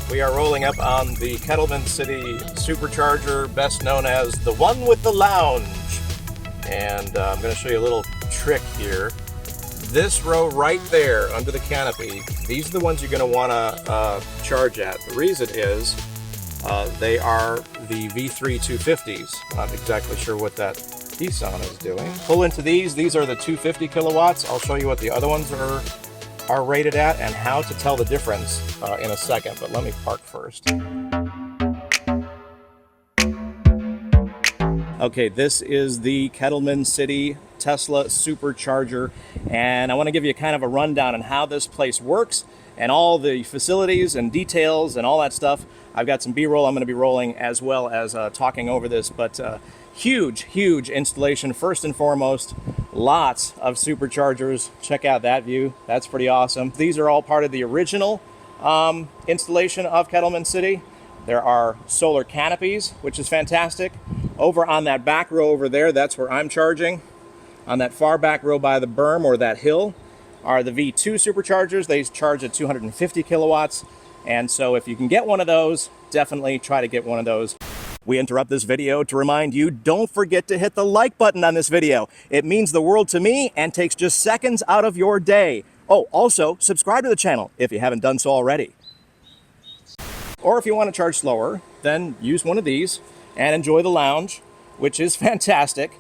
We are rolling up on the Kettleman City Supercharger, best known as the one with the lounge. And I'm going to show you a little trick here. This row right there under the canopy, these are the ones you're going to want to charge at. The reason is they are the V3 250s. I'm not exactly sure what that piece on is doing. Pull into these. These are the 250 kilowatts. I'll show you what the other ones are rated at and how to tell the difference in a second, but let me park first. Okay, this is the Kettleman City Tesla Supercharger, and I want to give you kind of a rundown on how this place works and all the facilities and details and all that stuff. I've got some B-roll I'm going to be rolling as well as talking over this, but huge installation. First and foremost, lots of superchargers. Check out that view. That's pretty awesome. These are all part of the original installation of Kettleman City. There are solar canopies, which is fantastic. Over on that back row over there, that's where I'm charging. On that far back row by the berm or that hill are the V2 superchargers. They charge at 250 kilowatts. And so if you can get one of those, definitely try to get one of those. We interrupt this video to remind you, don't forget to hit the like button on this video. It means the world to me and takes just seconds out of your day. Oh, also subscribe to the channel if you haven't done so already. Or if you want to charge slower, then use one of these and enjoy the lounge, which is fantastic.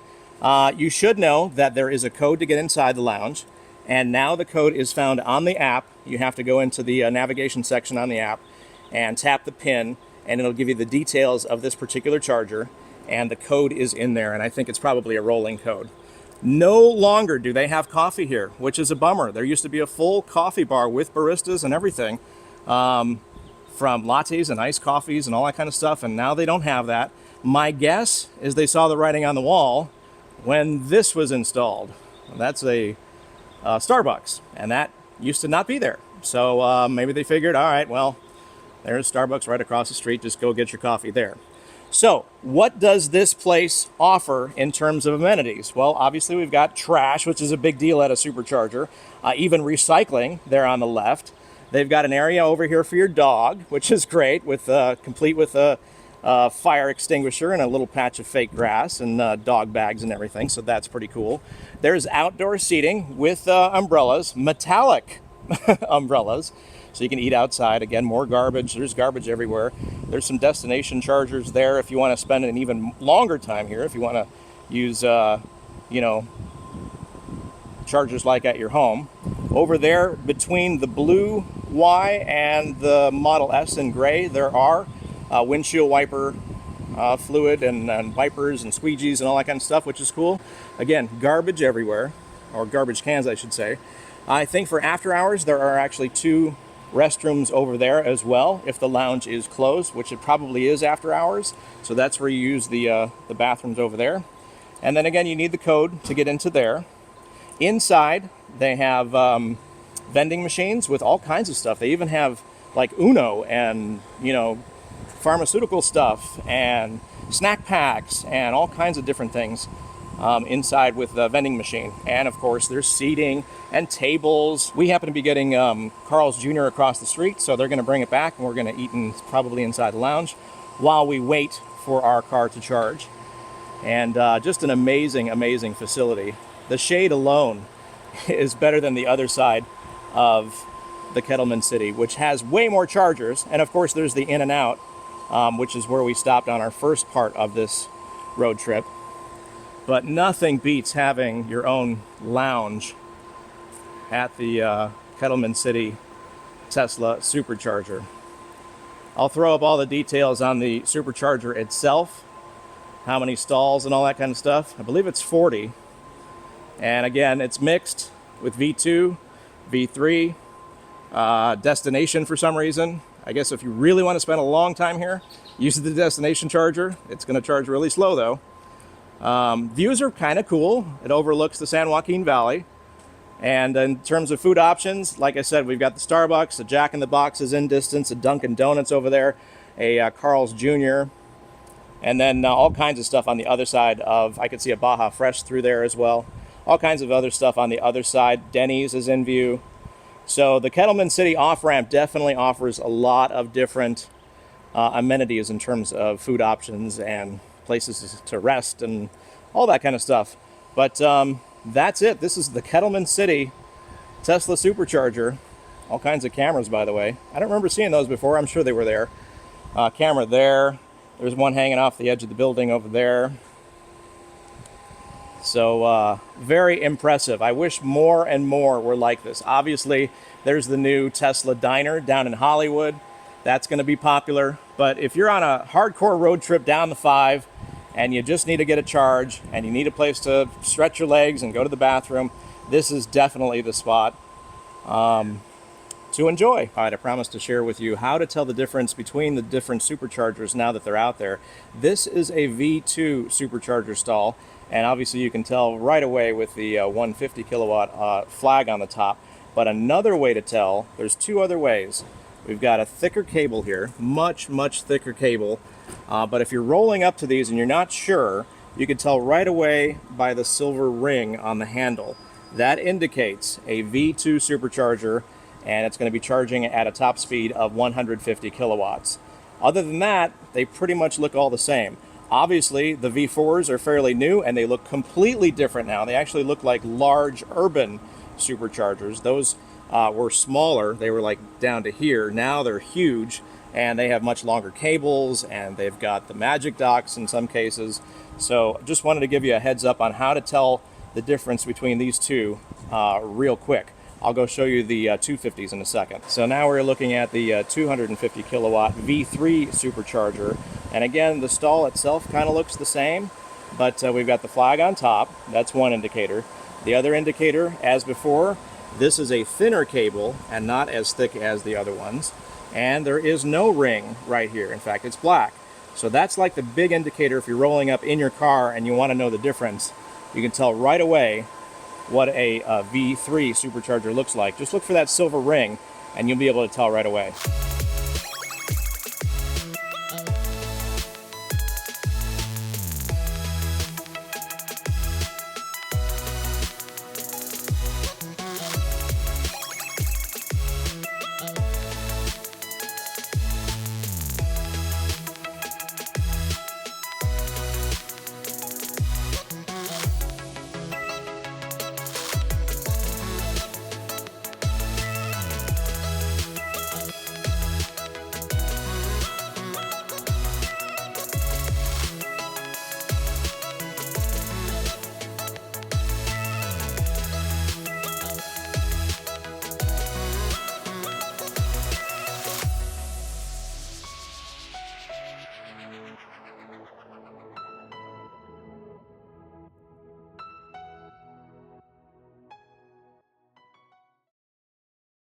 You should know that there is a code to get inside the lounge, and now the code is found on the app. You have to go into the navigation section on the app and tap the pin, and it'll give you the details of this particular charger, and the code is in there, and I think it's probably a rolling code. No longer do they have coffee here, which is a bummer. There used to be a full coffee bar with baristas and everything, from lattes and iced coffees and all that kind of stuff, and now they don't have that. My guess is they saw the writing on the wall when this was installed. That's a Starbucks, and that used to not be there. So maybe they figured, all right, well, there's Starbucks right across the street, just go get your coffee there. So what does this place offer in terms of amenities? Well, obviously we've got trash, which is a big deal at a supercharger, even recycling there on the left. They've got an area over here for your dog, which is great, with complete with a fire extinguisher and a little patch of fake grass and dog bags and everything, so that's pretty cool. There's outdoor seating with umbrellas, metallic umbrellas, so you can eat outside. Again, more garbage. There's garbage everywhere. There's some destination chargers there if you want to spend an even longer time here, if you want to use, chargers like at your home. Over there, between the blue Y and the Model S in gray, there are windshield wiper fluid and wipers and squeegees and all that kind of stuff, which is cool. Again, garbage everywhere, or garbage cans, I should say. I think for after hours, there are actually 2 restrooms over there as well, if the lounge is closed, which it probably is after hours. So that's where you use the bathrooms over there. And then again, you need the code to get into there. Inside, they have vending machines with all kinds of stuff. They even have like Uno and, pharmaceutical stuff and snack packs and all kinds of different things inside with the vending machine. And of course, there's seating and tables. We happen to be getting Carl's Jr. across the street, so they're going to bring it back, and we're going to eat probably inside the lounge while we wait for our car to charge. And just an amazing facility. The shade alone is better than the other side of the Kettleman City, which has way more chargers. And of course, there's the in and out, which is where we stopped on our first part of this road trip. But nothing beats having your own lounge at the Kettleman City Tesla Supercharger. I'll throw up all the details on the Supercharger itself, how many stalls and all that kind of stuff. I believe it's 40. And again, it's mixed with V2, V3, destination for some reason. I guess if you really want to spend a long time here, use the destination charger. It's going to charge really slow though. Views are kind of cool. It overlooks the San Joaquin Valley. And in terms of food options, like I said, we've got the Starbucks, a Jack in the Box is in distance, a Dunkin' Donuts over there, a Carl's Jr., and then all kinds of stuff on the other side of, I could see a Baja Fresh through there as well. All kinds of other stuff on the other side. Denny's is in view. So the Kettleman City off-ramp definitely offers a lot of different amenities in terms of food options and places to rest and all that kind of stuff. But that's it. This is the Kettleman City Tesla Supercharger. All kinds of cameras, by the way. I don't remember seeing those before. I'm sure they were there. Camera there. There's one hanging off the edge of the building over there. So very impressive. I wish more and more were like this. Obviously, there's the new Tesla Diner down in Hollywood. That's going to be popular. But if you're on a hardcore road trip down the 5 and you just need to get a charge and you need a place to stretch your legs and go to the bathroom, this is definitely the spot to enjoy. All right, I promised to share with you how to tell the difference between the different superchargers now that they're out there. This is a V2 supercharger stall, and obviously you can tell right away with the 150 kilowatt flag on the top. But another way to tell, there's two other ways. We've got a thicker cable here, much thicker cable. But if you're rolling up to these and you're not sure, you can tell right away by the silver ring on the handle. That indicates a V2 supercharger, and it's going to be charging at a top speed of 150 kilowatts. Other than that, they pretty much look all the same. Obviously, the V4s are fairly new, and they look completely different now. They actually look like large urban superchargers. Those were smaller. They were like down to here. Now they're huge, and they have much longer cables, and they've got the magic docks in some cases. So just wanted to give you a heads up on how to tell the difference between these two real quick. I'll go show you the 250s in a second. So now we're looking at the 250 kilowatt V3 supercharger. And again, the stall itself kind of looks the same, but we've got the flag on top. That's one indicator. The other indicator, as before, this is a thinner cable and not as thick as the other ones. And there is no ring right here. In fact, it's black. So that's like the big indicator if you're rolling up in your car and you want to know the difference. You can tell right away what a V3 supercharger looks like. Just look for that silver ring and you'll be able to tell right away.